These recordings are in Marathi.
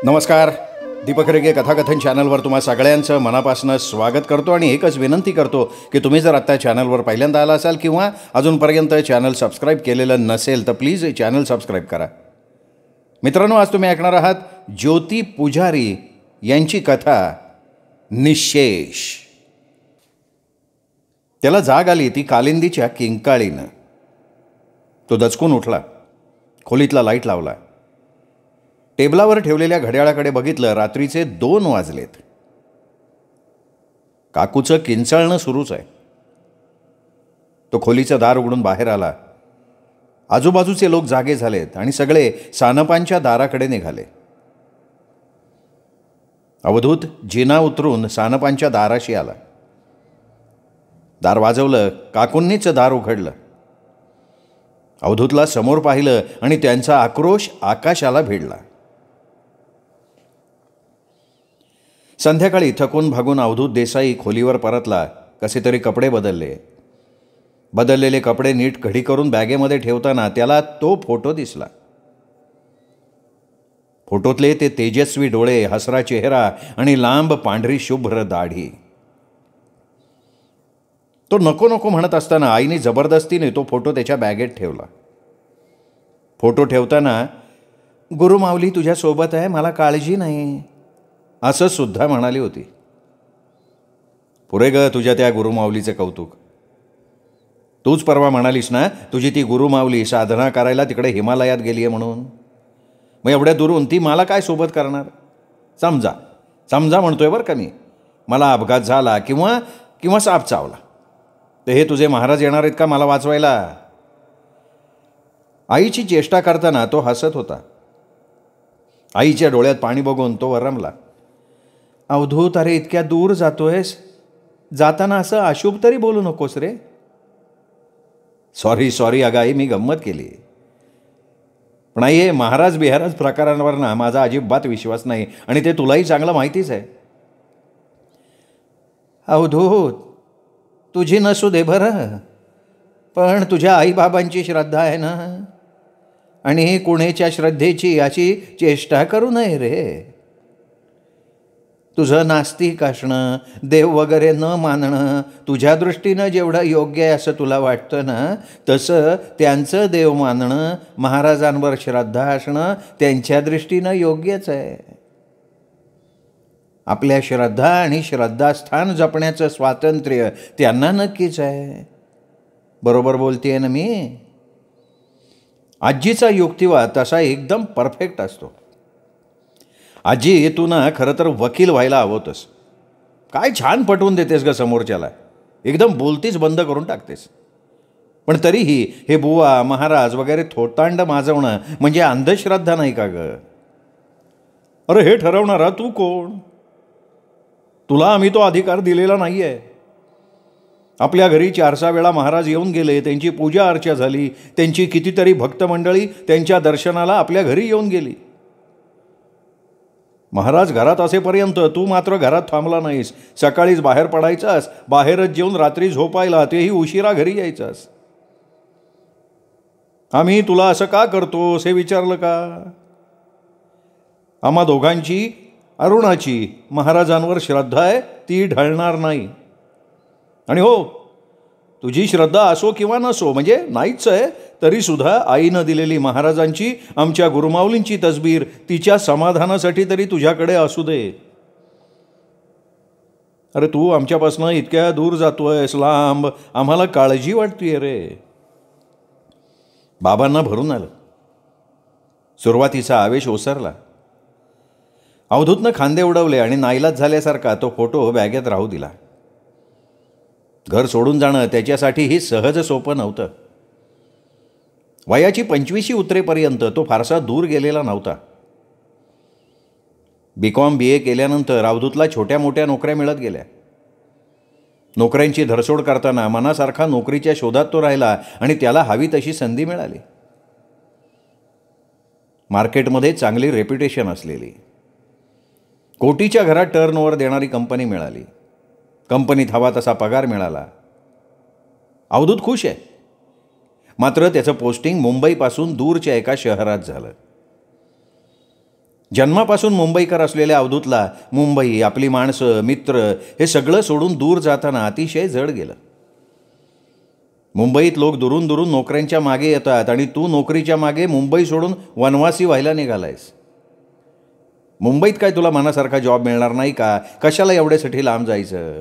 नमस्कार. दीपक रेगे कथाकथन चॅनलवर तुम्हा सगळ्यांचं मनापासून स्वागत करतो आणि एकच विनंती करतो की तुम्ही जर आत्ता चॅनलवर पहिल्यांदा आला असाल किंवा अजूनपर्यंत चॅनल सबस्क्राईब केलेलं नसेल तर प्लीज चॅनल सबस्क्राईब करा. मित्रांनो, आज तुम्ही ऐकणार आहात ज्योती पुजारी यांची कथा निशेष. त्याला जाग आली ती कालिंदीच्या किंकाळीनं. तो दचकून उठला, खोलीतला लाईट लावला, टेबलावर ठेवलेल्या घड्याळाकडे बघितलं. रात्रीचे 2 वाजलेत. काकूचं किंचाळणं सुरूच आहे. तो खोलीचं दार उघडून बाहेर आला. आजूबाजूचे लोक जागे झालेत आणि सगळे सानपांच्या दाराकडे निघाले. अवधूत जिना उतरून सानपांच्या दाराशी आला. दार वाजवलं. काकूंनीच दार उघडलं. अवधूतला समोर पाहिलं आणि त्यांचा आक्रोश आकाशाला भिडला. संध्याकाळी थकून भागून अवधूत देसाई खोलीवर परतला. कसे तरी कपडे बदललेले कपडे नीट घडी करून बॅगेमध्ये ठेवताना त्याला तो फोटो दिसला. फोटोतले ते तेजस्वी डोळे, हसरा चेहरा आणि लांब पांढरी शुभ्र दाढी. तो नको नको म्हणत असताना आईने जबरदस्तीने तो फोटो त्याच्या बॅगेत ठेवला. फोटो ठेवताना गुरुमाऊली तुझ्यासोबत आहे, मला काळजी नाही, असं सुद्धा म्हणाली होती. पुरे ग तुझ्या त्या गुरुमाऊलीचे कौतुक. तूच परवा म्हणालीस ना तुझी ती गुरुमाऊली साधना करायला तिकडे हिमालयात गेली आहे म्हणून. मग एवढ्या दुरून ती मला काय सोबत करणार? समजा म्हणतोय बरं का मी. मला अपघात झाला किंवा साप चावला तर हे तुझे महाराज येणार आहेत का मला वाचवायला? आईची चेष्टा करताना तो हसत होता. आईच्या डोळ्यात पाणी बघून तो वरमला. अवधूत, अरे इतक्या दूर जातोयस, जाताना असं अशुभ तरी बोलू नकोस रे. सॉरी अगं आई, मी गंमत केली. पण आई, हे महाराज बिहाराज प्रकारांवर ना माझा अजिबात विश्वास नाही आणि ते तुलाही चांगलं माहितीच आहे. अवधूत, तुझी नसू दे बरं, पण तुझ्या आईबाबांची श्रद्धा आहे ना, आणि कुणेच्या श्रद्धेची अशी चेष्टा करू नये रे. तुझं नास्तिक असणं, देव वगैरे न मानणं तुझ्या दृष्टीनं जेवढं योग्य आहे असं तुला वाटतं ना, तसं त्यांचं देव मानणं, महाराजांवर श्रद्धा असणं त्यांच्या दृष्टीनं योग्यच आहे. आपल्या श्रद्धा आणि श्रद्धास्थान जपण्याचं स्वातंत्र्य त्यांना नक्कीच आहे. बरोबर बोलतेय ना मी? आजीचा युक्तिवाद तसा एकदम परफेक्ट असतो. आजी, तू ना खरं तर वकील व्हायला हवं होतंस. काय छान पटवून देतेस ग समोरच्याला, एकदम बोलतीच बंद करून टाकतेस. पण तरीही हे बुवा महाराज वगैरे थोतांड माजवणं म्हणजे अंधश्रद्धा नाही का ग? अरे हे ठरवणारा तू कोण? तुला आम्ही तो अधिकार दिलेला नाही आहे. आपल्या घरी 4-6 वेळा महाराज येऊन गेले, त्यांची पूजा अर्चा झाली, त्यांची कितीतरी भक्त मंडळी त्यांच्या दर्शनाला आपल्या घरी येऊन गेली. महाराज घरात असेपर्यंत तू मात्र घरात थांबला नाहीस. सकाळीच बाहेर पडायचास, बाहेरच जेवून रात्री झोपायला, तेही उशिरा घरी यायचास. आम्ही तुला असं का करतोस हे विचारलं का? आम्हा दोघांची, अरुणाची महाराजांवर श्रद्धा आहे, ती ढळणार नाही. आणि हो, तुझी श्रद्धा असो किंवा नसो, म्हणजे नाहीच आहे, तरीसुद्धा आईनं दिलेली महाराजांची, आमच्या गुरुमाऊलींची तसबीर तिच्या समाधानासाठी तरी तुझ्याकडे असू दे. अरे तू आमच्यापासून इतक्या दूर जातोयस, लांब, आम्हाला काळजी वाटतेय रे. बाबांना भरून आलं. सुरुवातीचा आवेश ओसरला. अवधूतनं खांदे उडवले आणि नाईलाज झाल्यासारखा तो फोटो बॅगेत राहू दिला. घर सोडून जाणं त्याच्यासाठीही सहज सोपं नव्हतं. वयाची 25शी उतरेपर्यंत तो फारसा दूर गेलेला नव्हता. BCom BA केल्यानंतर अवधूतला छोट्या मोठ्या नोकऱ्या मिळत गेल्या. नोकऱ्यांची धरसोड करताना मनासारखा नोकरीच्या शोधात तो राहिला आणि त्याला हवी तशी संधी मिळाली. मार्केटमध्ये चांगली रेप्युटेशन असलेली, कोटीच्या घरात टर्नओव्हर देणारी कंपनी मिळाली. कंपनीत हवा तसा पगार मिळाला. अवधूत खुश आहे. मात्र त्याचं पोस्टिंग मुंबईपासून दूरच्या एका शहरात झालं. जन्मापासून मुंबईकर असलेल्या अवधूतला मुंबई, आपली माणसं, मित्र हे सगळं सोडून दूर जाताना अतिशय जड गेलं. मुंबईत लोक दुरून दुरून नोकऱ्यांच्या मागे येतात आणि तू नोकरीच्या मागे मुंबई सोडून वनवासी व्हायला निघालायस. मुंबईत काय तुला मनासारखा जॉब मिळणार नाही का? कशाला एवढ्यासाठी लांब जायचं?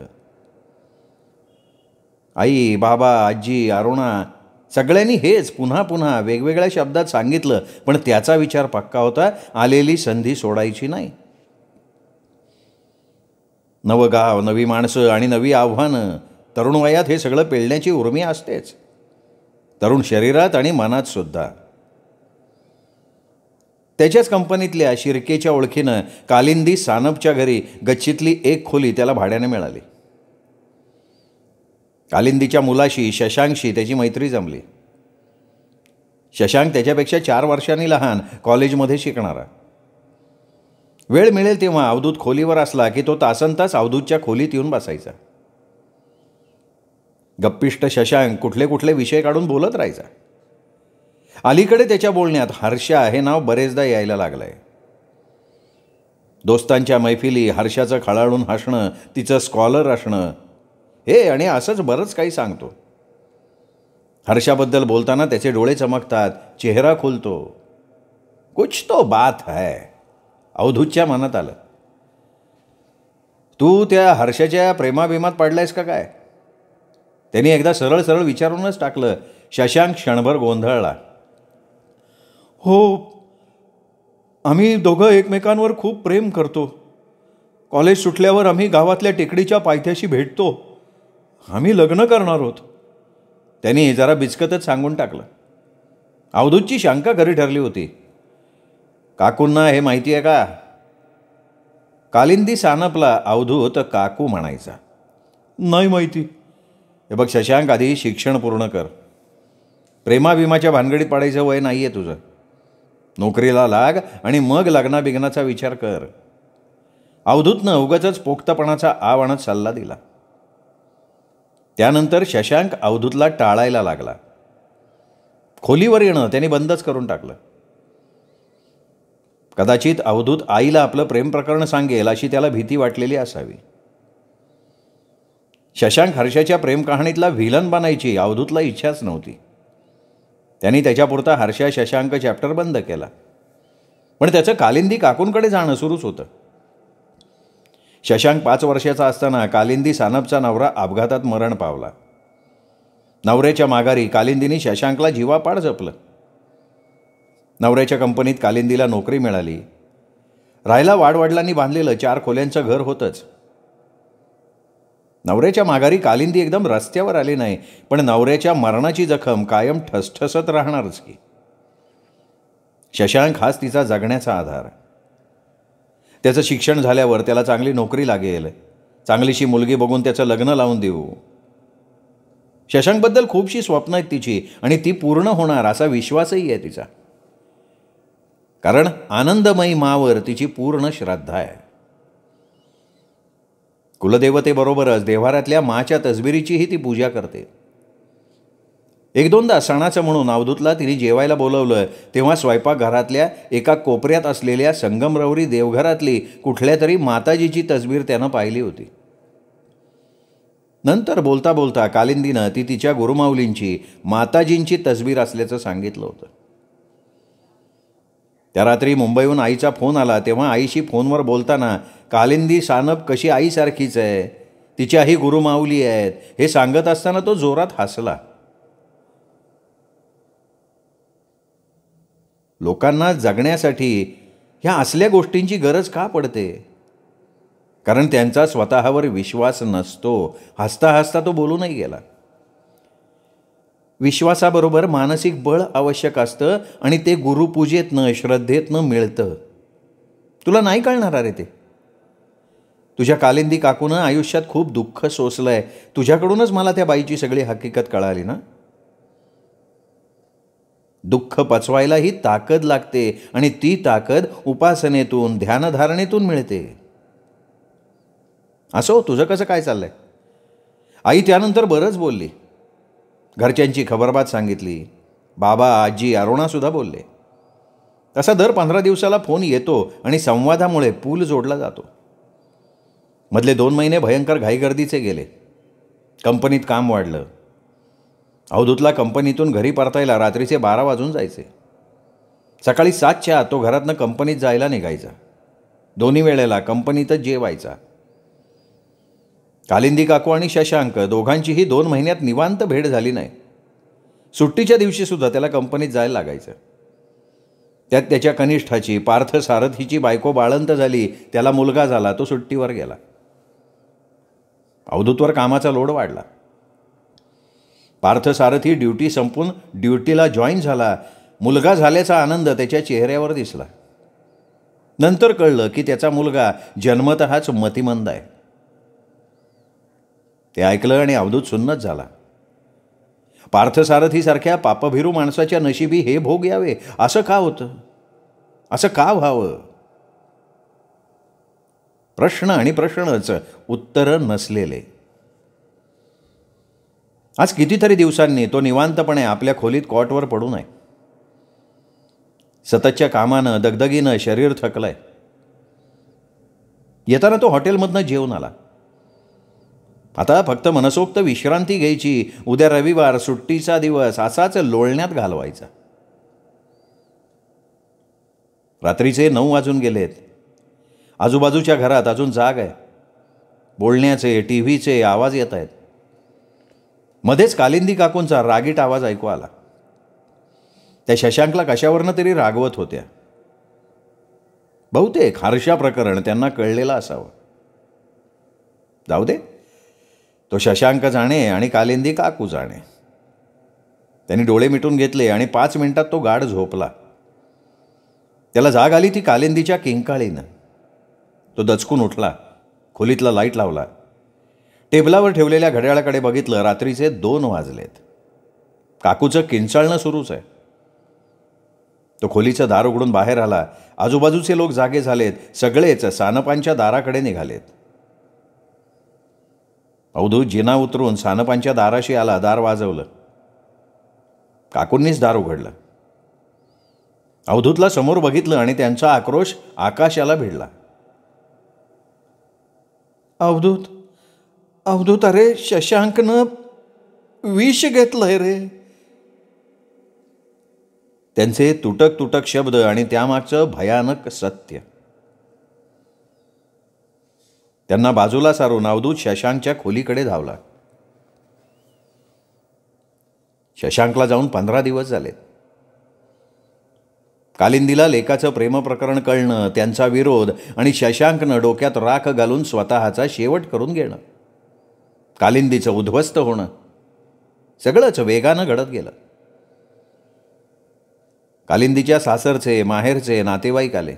आई, बाबा, आजी, अरुणा सगळ्यांनी हेच पुन्हा पुन्हा वेगवेगळ्या शब्दात सांगितलं, पण त्याचा विचार पक्का होता, आलेली संधी सोडायची नाही. नवं गाव, नवी माणसं आणि नवी आव्हानं. तरुण वयात हे सगळं पेलण्याची उर्मी असतेच, तरुण शरीरात आणि मनात सुद्धा. त्याच्याच कंपनीतल्या शिर्केच्या ओळखीनं कालिंदी सानपच्या घरी गच्चीतली एक खोली त्याला भाड्याने मिळाली. कालिंदीच्या मुलाशी, शशांकशी त्याची मैत्री जमली. शशांक त्याच्यापेक्षा 4 वर्षांनी लहान, कॉलेजमध्ये शिकणारा. वेळ मिळेल तेव्हा अवधूत खोलीवर असला की तो तासनतास अवधूतच्या खोलीत येऊन बसायचा. गप्पिष्ट शशांक कुठले कुठले विषय काढून बोलत राहायचा. अलीकडे त्याच्या बोलण्यात हर्षा हे नाव बरेचदा यायला लागलंय. दोस्तांच्या मैफिली, हर्षाचं खळाळून हसणं, तिचं स्कॉलर असणं, हे आणि असंच बरंच काही सांगतो. हर्षाबद्दल बोलताना त्याचे डोळे चमकतात, चेहरा खुलतो. कुछ तो बात है, अवधूतच्या मनात आलं. तू त्या हर्षाच्या प्रेमाभिमात पडलायस का काय? त्यांनी एकदा सरळ सरळ विचारूनच टाकलं. शशांक क्षणभर गोंधळला. हो, आम्ही दोघं एकमेकांवर खूप प्रेम करतो. कॉलेज सुटल्यावर आम्ही गावातल्या टेकडीच्या पायथ्याशी भेटतो. आम्ही लग्न करणार आहोत, त्यांनी जरा बिचकतच सांगून टाकलं. अवधूतची शंका खरी ठरली होती. काकूंना हे माहिती आहे का? कालिंदी सानपला अवधूत काकू म्हणायचा. नाही माहिती. हे बघ शशांक, आधी शिक्षण पूर्ण कर. प्रेमाभिमाच्या भानगडीत पडायचं वय नाही आहे तुझं. नोकरीला लाग आणि मग लग्नाबिग्नाचा विचार कर. अवधूतनं उगाचच पोक्तपणाचा आव आणत सल्ला दिला. त्यानंतर शशांक अवधूतला टाळायला लागला. खोलीवर येणं त्याने बंदच करून टाकलं. कदाचित अवधूत आईला आपलं प्रेम प्रकरण सांगेल अशी त्याला भीती वाटलेली असावी. शशांक हर्षाच्या प्रेम कहाणीतला व्हिलन बनायची अवधूतला इच्छाच नव्हती. त्यांनी त्याच्यापुरता हर्षा शशांक चॅप्टर बंद केला. पण त्याचं कालिंदी काकूंकडे जाणं सुरूच होतं. शशांक 5 वर्षाचा असताना कालिंदी सानपचा नवरा अपघातात मरण पावला. नवऱ्याच्या माघारी कालिंदीने शशांकला जीवापाड जपलं. नवऱ्याच्या कंपनीत कालिंदीला नोकरी मिळाली. राहायला वाडवडिलांनी बांधलेलं 4 खोल्यांचं घर होतंच. नवऱ्याच्या माघारी कालिंदी एकदम रस्त्यावर आली नाही, पण नवऱ्याच्या मरणाची जखम कायम ठसठसत राहणारच की. शशांक हाच तिचा जगण्याचा आधार. त्याचं शिक्षण झाल्यावर त्याला चांगली नोकरी लागेल, चांगलीशी मुलगी बघून त्याचं लग्न लावून देऊ. शशांकबद्दल खूपशी स्वप्न आहेत तिची आणि ती पूर्ण होणार असा विश्वासही आहे तिचा. कारण आनंदमयी मावर तिची पूर्ण श्रद्धा आहे. कुलदेवतेबरोबरच देव्हाऱ्यातल्या माच्या तसबिरीचीही ती पूजा करते. 1-2दा सणाचं म्हणून अवधूतला तिने जेवायला बोलवलं तेव्हा स्वयंपाकघरातल्या एका कोपऱ्यात असलेल्या संगमरवरी देवघरातली कुठल्या तरी माताजीची तसबीर त्यानं पाहिली होती. नंतर बोलता बोलता कालिंदीनं ती तिच्या गुरुमाऊलींची, माताजींची तसबीर असल्याचं सांगितलं होतं. त्या रात्री मुंबईहून आईचा फोन आला तेव्हा आईशी फोनवर बोलताना कालिंदी सानप कशी आईसारखीच आहे, तिच्याही गुरुमाऊली आहेत हे सांगत असताना तो जोरात हसला. लोकांना जगण्यासाठी ह्या असल्या गोष्टींची गरज का पडते? कारण त्यांचा स्वतःवर विश्वास नसतो. हसता हसता तो बोलूनही गेला. विश्वासाबरोबर मानसिक बळ आवश्यक असतं आणि ते गुरुपूजेतनं, श्रद्धेतनं मिळतं. तुला नाही कळणार अरे ते. तुझ्या कालिंदी काकूनं आयुष्यात खूप दुःख सोसलंय. तुझ्याकडूनच मला त्या बाईची सगळी हकीकत कळाली ना. दुःख पचवायला ही ताकद लागते आणि ती ताकद उपासनेतून, ध्यानधारणेतून मिळते. असो, तुझं कसं काय चाललंय? आई त्यानंतर बरंच बोलली. घरच्यांची खबरबात सांगितली. बाबा, आजी, अरुणासुद्धा बोलले. तसा दर 15 दिवसाला फोन येतो आणि संवादामुळे पूल जोडला जातो. मधले 2 महिने भयंकर घाईगर्दीचे गेले. कंपनीत काम वाढलं. अवधूतला कंपनीतून घरी परतायला रात्रीचे 12 वाजून जायचे. सकाळी 7च्या आत तो घरातनं कंपनीत जायला निघायचा. दोन्ही वेळेला कंपनीतच जेवायचा. कालिंदी काकू आणि शशांक दोघांचीही 2 महिन्यात निवांत भेट झाली नाही. सुट्टीच्या दिवशीसुद्धा त्याला कंपनीत जायला लागायचं. त्यात त्याच्या कनिष्ठाची पार्थसारथीची बायको बाळंत झाली, त्याला मुलगा झाला, तो सुट्टीवर गेला. अवधूतवर कामाचा लोड वाढला. पार्थसारथी ड्युटी संपून ड्युटीला जॉईन झाला. मुलगा झाल्याचा आनंद त्याच्या चेहऱ्यावर दिसला. नंतर कळलं की त्याचा मुलगा जन्मतःच मतिमंद आहे. ते ऐकलं आणि अवधूत सुन्नत झाला. पार्थसारथीसारख्या पापभिरू माणसाच्या नशिबी हे भोग यावे, असं का होतं? असं का व्हावं? प्रश्न आणि प्रश्नच, उत्तरं नसलेले. आज कितीतरी दिवसांनी तो निवांतपणे आपल्या खोलीत कॉटवर पडून आहे. सततच्या कामानं दगदगीनं शरीर थकलंय. येताना तो हॉटेलमधनं जेवून आला. आता फक्त मनसोक्त विश्रांती घ्यायची. उद्या रविवार, सुट्टीचा दिवस, असाच लोळण्यात घालवायचा. रात्रीचे 9 वाजून गेलेत. आजूबाजूच्या घरात अजून जाग आहे. बोलण्याचे, टीव्हीचे आवाज येत आहेत. मध्येच कालिंदी काकूंचा रागीट आवाज ऐकू आला. त्या शशांकला कशावरनं तरी रागवत होत्या. बहुतेक हर्षा प्रकरण त्यांना कळलेलं असावं. जाऊ दे, तो शशांक जाणे आणि कालिंदी काकू जाणे. त्यांनी डोळे मिटून घेतले आणि 5 मिनिटात तो गाढ झोपला. त्याला जाग आली ती कालिंदीच्या किंकाळीनं. तो दचकून उठला. खोलीतला लाईट लावला. टेबलावर ठेवलेल्या घड्याळाकडे बघितलं. रात्रीचे 2 वाजलेत. काकूचं किंचाळणं सुरूच आहे. तो खोलीचं दार उघडून बाहेर आला. आजूबाजूचे लोक जागे झालेत. सगळेच सानपांच्या दाराकडे निघालेत. अवधूत जिना उतरून सानपांच्या दाराशी आला. दार वाजवलं. काकूंनीच दार उघडलं. अवधूतला समोर बघितलं आणि त्यांचा आक्रोश आकाशाला भिडला. अवधूत, अवधूत, अरे शशांकनं विष घेतलंय रे. त्यांचे तुटक तुटक शब्द आणि त्यामागचं भयानक सत्य. त्यांना बाजूला सारून अवधूत शशांकच्या खोलीकडे धावला. शशांकला जाऊन 15 दिवस झालेत. कालिंदीला लेकाचं प्रेमप्रकरण कळणं, त्यांचा विरोध आणि शशांकनं डोक्यात राख घालून स्वतःचा शेवट करून घेणं, कालिंदीचं उद्ध्वस्त होणं, सगळंच वेगानं घडत गेलं. कालिंदीच्या सासरचे, माहेरचे नातेवाईक आले.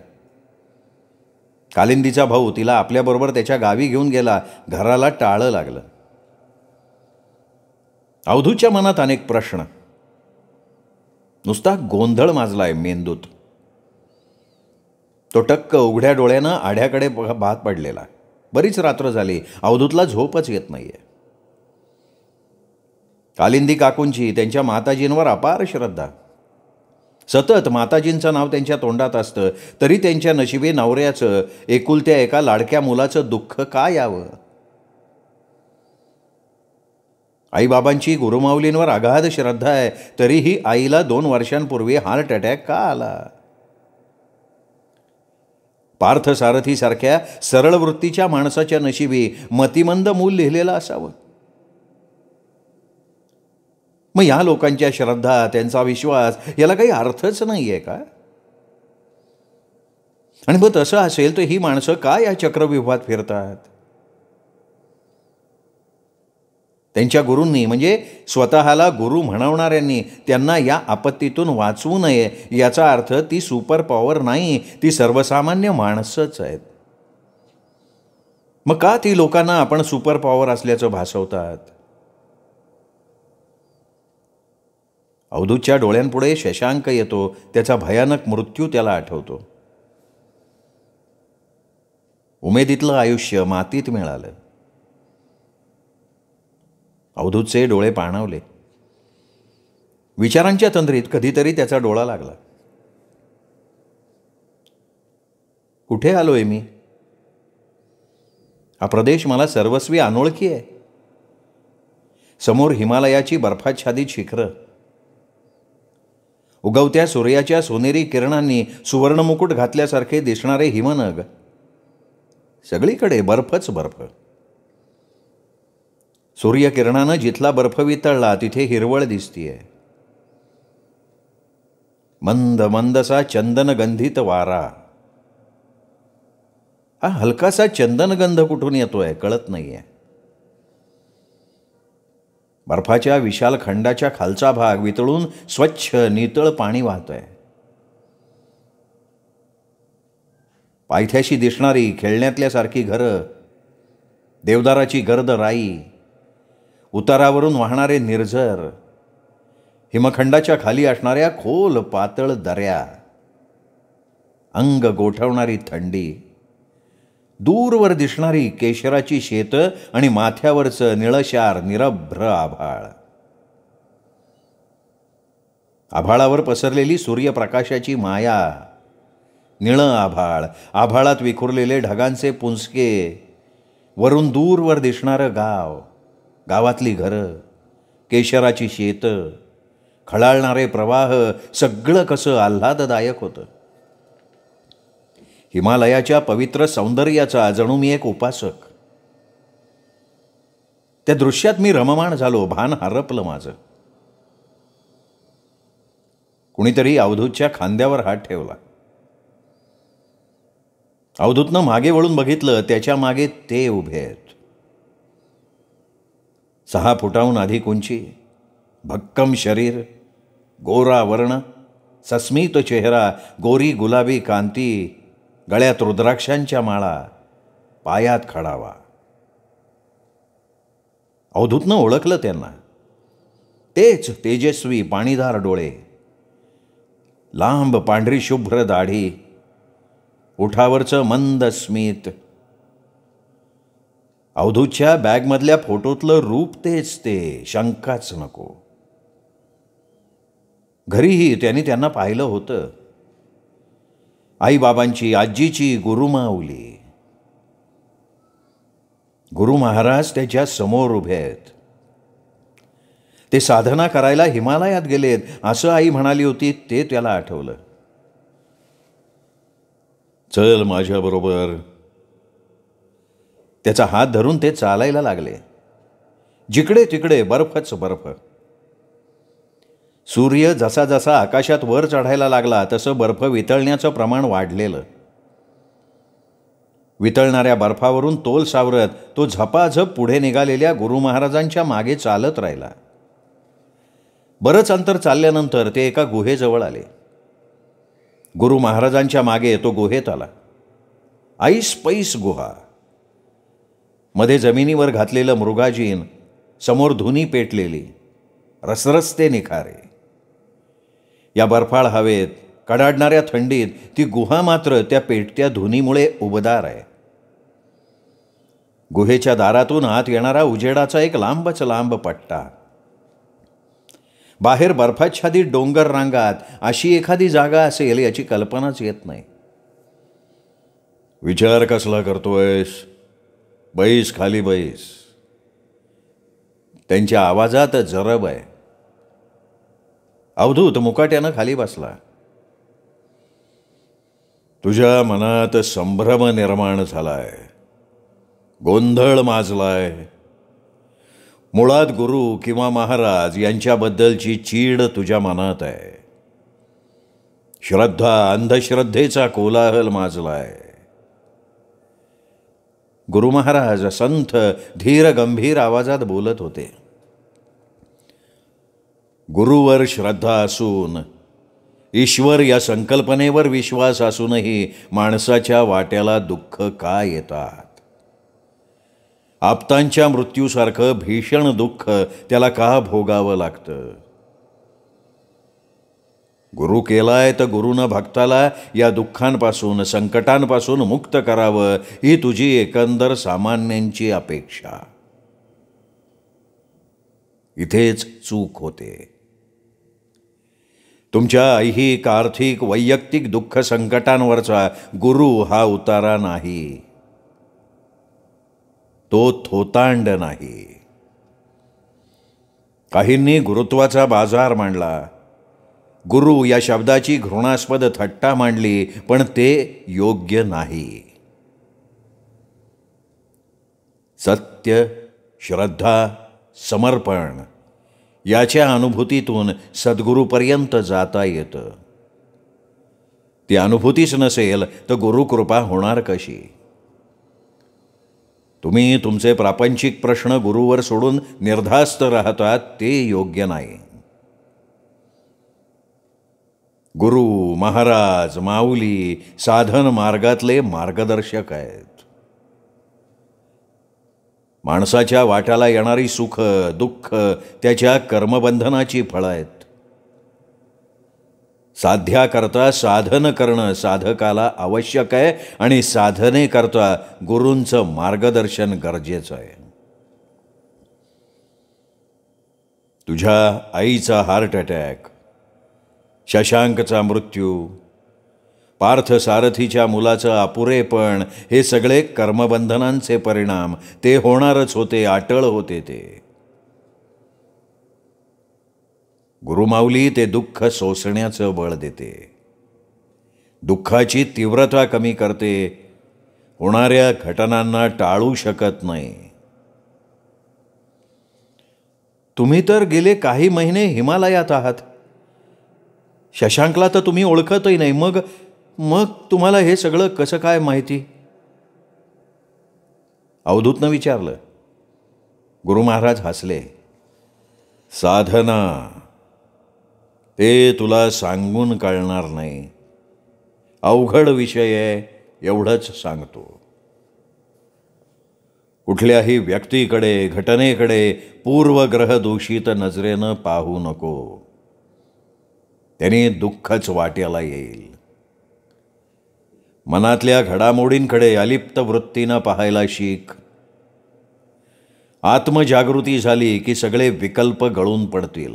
कालिंदीचा भाऊ तिला आपल्याबरोबर त्याच्या गावी घेऊन गेला. घराला टाळं लागलं. अवधूतच्या मनात अनेक प्रश्न. नुसता गोंधळ माजलाय मेंदूत. तो टक्क उघड्या डोळ्यानं आढ्याकडे भात पडलेला. बरीच रात्र झाली. अवधूतला झोपच येत नाहीये. कालिंदी काकूंची त्यांच्या माताजींवर अपार श्रद्धा. सतत माताजींचं नाव त्यांच्या तोंडात असतं. तरी त्यांच्या नशिबी नवऱ्याचं, एकुलत्या एका लाडक्या मुलाचं दुःख का यावं? आईबाबांची गुरुमाऊलींवर अगाध श्रद्धा आहे. तरीही आईला 2 वर्षांपूर्वी हार्ट अटॅक का आला? पार्थसारथीसारख्या सरळ वृत्तीच्या माणसाच्या नशिबी मतिमंद मूल लिहिलेलं असावं. मग या लोकांच्या श्रद्धा, त्यांचा विश्वास याला काही अर्थच नाही आहे का? आणि मग तसं असेल तर ही माणसं का या चक्रव्यूहात फिरतात? त्यांच्या गुरूंनी, म्हणजे स्वतःला गुरु म्हणवणाऱ्यांनी, त्यांना या आपत्तीतून वाचवू नये. याचा अर्थ ती सुपर पॉवर नाही, ती सर्वसामान्य माणसंच आहेत. मग का ती लोकांना आपण सुपर पॉवर असल्याचं भासवतात? अवधूतच्या डोळ्यांपुढे शशांक येतो. त्याचा भयानक मृत्यू त्याला आठवतो. उमेदीतलं आयुष्य मातीत मिळालं. अवधूतचे डोळे पाणावले. विचारांच्या तंद्रीत कधीतरी त्याचा डोळा लागला. कुठे आलोय मी? हा प्रदेश मला सर्वस्वी अनोळखी आहे. समोर हिमालयाची बर्फाच्छादित शिखरं, उगवत्या सूर्याच्या सोनेरी किरणांनी सुवर्णमुकुट घातल्यासारखे दिसणारे हिमनग, सगळीकडे बर्फच बर्फ. सूर्यकिरणानं जिथला बर्फ वितळला तिथे हिरवळ दिसतीये. मंद मंदसा चंदनगंधित वारा. हा हलकासा चंदनगंध कुठून येतोय कळत नाहीये. बर्फाच्या विशाल खंडाच्या खालचा भाग वितळून स्वच्छ नितळ पाणी वाहतंय. पायथ्याशी दिसणारी खेळण्यातल्यासारखी घरं, देवदाराची गर्द राई, उतारावरून वाहणारे निर्झर, हिमखंडाच्या खाली असणाऱ्या खोल पातळ दऱ्या, अंग गोठवणारी थंडी, दूरवर दिसणारी केशराची शेतं आणि माथ्यावरचं निळशार निरभ्र आभाळ. आभाळावर पसरलेली सूर्यप्रकाशाची माया, निळं आभाळ, आभाळात विखुरलेले ढगांचे पुंजके, वरून दूरवर दिसणारं गाव, गावातली घरं, केशराची शेतं, खळाळणारे प्रवाह, सगळं कसं आल्हाददायक होतं. हिमालयाच्या पवित्र सौंदर्याचा जणू मी एक उपासक. त्या दृश्यात मी रममाण झालो. भान हरपलं माझं. कुणीतरी अवधूतच्या खांद्यावर हात ठेवला. अवधूतनं मागे वळून बघितलं. त्याच्या मागे ते उभे आहेत. 6 फुटाहून अधिक उंची, भक्कम शरीर, गोरा वर्ण, सस्मित चेहरा, गोरी गुलाबी कांती, गळ्यात रुद्राक्षांच्या माळा, पायात खडावा. अवधूतनं ओळखलं त्यांना. तेच तेजस्वी पाणीदार डोळे, लांब पांढरी शुभ्र दाढी, ओठावरचं मंद स्मित. अवधूतच्या बॅगमधल्या फोटोतलं रूप तेच ते, शंकाच नको. घरीही त्यांनी त्यांना पाहिलं होतं. आईबाबांची, आजीची गुरुमाऊली. गुरु महाराज त्याच्या समोर उभे आहेत. ते साधना करायला हिमालयात गेलेत असं आई म्हणाली होती ते त्याला आठवलं. चल माझ्याबरोबर. त्याचा हात धरून ते चालायला लागले. जिकडे तिकडे बर्फच बर्फ. सूर्य जसा जसा आकाशात वर चढायला लागला तसं बर्फ वितळण्याचं प्रमाण वाढलेलं. वितळणाऱ्या बर्फावरून तोल सावरत तो झपाझप पुढे निघालेल्या गुरु महाराजांच्या मागे चालत राहिला. बरंच अंतर चालल्यानंतर ते एका गुहेजवळ आले. गुरु महाराजांच्या मागे तो गुहेत आला. ऐस पैस गुहा. मध्ये जमिनीवर घातलेलं मृगाजीन, समोर धुनी पेटलेली, रसरस्ते निखारे. या बर्फाळ हवेत, कडाडणाऱ्या थंडीत ती गुहा मात्र त्या पेटत्या धुनीमुळे उबदार आहे. गुहेच्या दारातून आत येणारा उजेडाचा एक लांबच लांब पट्टा. बाहेर बर्फाच्छादित डोंगर रांगात अशी एखादी जागा असेल याची कल्पनाच येत नाही. विचार कसला करतोयस? बैस खाली बैस. त्यांच्या आवाजात जरब आहे. अवधूत मुकाट्यानं खाली बसला. तुझ्या मनात संभ्रम निर्माण झालाय, गोंधळ माजलाय. मुळात गुरु किंवा महाराज यांच्याबद्दलची चीड तुझ्या मनात आहे. श्रद्धा, अंधश्रद्धेचा कोलाहल माजलाय. गुरु महाराज संथ धीर गंभीर आवाजात बोलत होते. गुरुवर श्रद्धा असून, ईश्वर या संकल्पनेवर विश्वास असूनही माणसाच्या वाट्याला दुःख का येतात? आप्तांच्या मृत्यूसारखं भीषण दुःख त्याला का भोगावं लागतं? गुरु केलाय तर गुरुनं भक्ताला या दुःखांपासून, संकटांपासून मुक्त करावं ही तुझी एकंदर सामान्यांची अपेक्षा. इथेच चूक होते. तुमच्या ऐहिक आर्थिक वैयक्तिक दुःख संकटांवरचा गुरु हा उतारा नाही, तो थोतांड नाही. काहींनी गुरुत्वाचा बाजार मांडला, गुरु या शब्दाची घृणास्पद थट्टा मांडली, पण ते योग्य नाही. सत्य, श्रद्धा, समर्पण याच्या अनुभूतीतून सद्गुरूपर्यंत जाता येतं. ती अनुभूतीच नसेल तर गुरुकृपा होणार कशी? तुम्ही तुमचे प्रापंचिक प्रश्न गुरुवर सोडून निर्धास्त राहतात, ते योग्य नाही. गुरु, महाराज, माऊली साधन मार्गातले मार्गदर्शक आहेत. माणसाच्या वाट्याला येणारी सुख दुःख त्याच्या कर्मबंधनाची फळं आहेत. साध्याकरता साधन करणं साधकाला आवश्यक आहे आणि साधनेकरता गुरूंचं मार्गदर्शन गरजेचं आहे. तुझ्या आईचा हार्ट अटॅक, शशांकचा मृत्यू, पार्थसारथीच्या मुलाचं अपुरेपण हे सगळे कर्मबंधनांचे परिणाम. ते होणारच होते, अटळ होते ते. गुरुमाऊली ते दुःख सोसण्याचं बळ देते, दुःखाची तीव्रता कमी करते, होणाऱ्या घटनांना टाळू शकत नाही. तुम्ही तर गेले काही महिने हिमालयात आहात. शशांकला तर तुम्ही ओळखतही नाही. मग तुम्हाला हे सगळं कसं काय माहिती? अवधूतनं विचारलं. गुरु महाराज हसले. साधना ते तुला सांगून कळणार नाही, अवघड विषय आहे एवढंच सांगतो. कुठल्याही व्यक्तीकडे घटनेकडे पूर्वग्रह दूषित नजरेनं पाहू नको, त्याने दुःखच वाट्याला येईल. मनातल्या घडामोडींकडे अलिप्त वृत्तीनं पाहायला शिक. आत्मजागृती झाली की सगळे विकल्प गळून पडतील.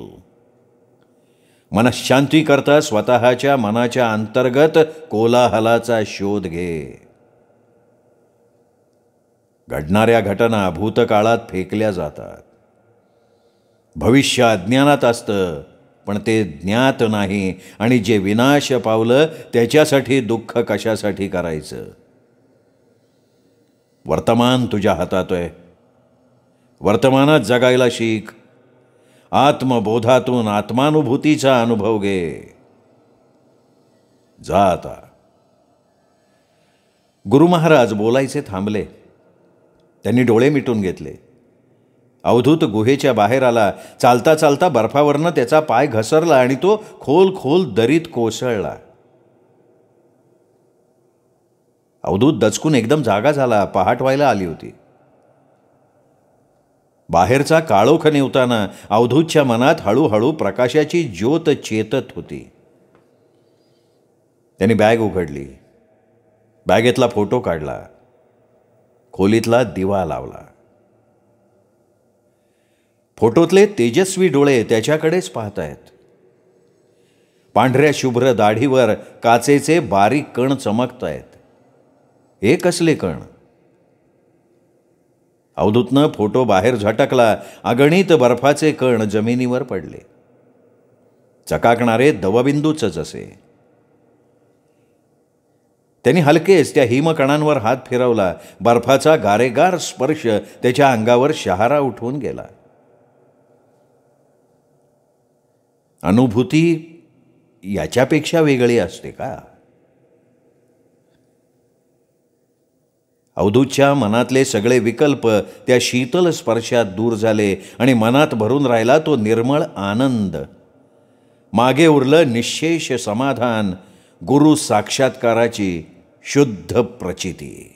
मनःशांती करता स्वतःच्या मनाच्या अंतर्गत कोलाहलाचा शोध घे. घडणाऱ्या घटना भूतकाळात फेकल्या जातात. भविष्य अज्ञानात असतं, पण ते ज्ञात नाही. आणि जे विनाश पावलं त्याच्यासाठी दुःख कशासाठी करायचं? वर्तमान तुझ्या हातात आहे, वर्तमानात जगायला शिक. आत्मबोधातून आत्मानुभूतीचा अनुभव घे. जा आता. गुरु महाराज बोलायचे थांबले. त्यांनी डोळे मिटून घेतले. अवधूत गुहेच्या बाहेर आला. चालता चालता बर्फावरनं त्याचा पाय घसरला आणि तो खोल खोल दरीत कोसळला. अवधूत दचकून एकदम जागा झाला. पहाट व्हायला आली होती. बाहेरचा काळोख निवताना अवधूतच्या मनात हळूहळू प्रकाशाची ज्योत चेतत होती. त्यांनी बॅग उघडली, बॅगेतला फोटो काढला, खोलीतला दिवा लावला. फोटोतले तेजस्वी डोळे त्याच्याकडेच पाहतायत. पांढऱ्या शुभ्र दाढीवर काचेचे बारीक कण चमकतायत. हे कसले कण? अवधूतनं फोटो बाहेर झटकला. अगणित बर्फाचे कण जमिनीवर पडले, चकाकणारे दवबिंदूच असे. त्यांनी हलकेच त्या हिमकणांवर हात फिरवला. बर्फाचा गारेगार स्पर्श त्याच्या अंगावर शहारा उठवून गेला. अनुभूती याच्यापेक्षा वेगळी असते का? अवधूतच्या मनातले सगळे विकल्प त्या शीतल स्पर्शात दूर झाले आणि मनात भरून राहिला तो निर्मळ आनंद. मागे उरलं निश्शेष समाधान, गुरु साक्षात्काराची शुद्ध प्रचिती.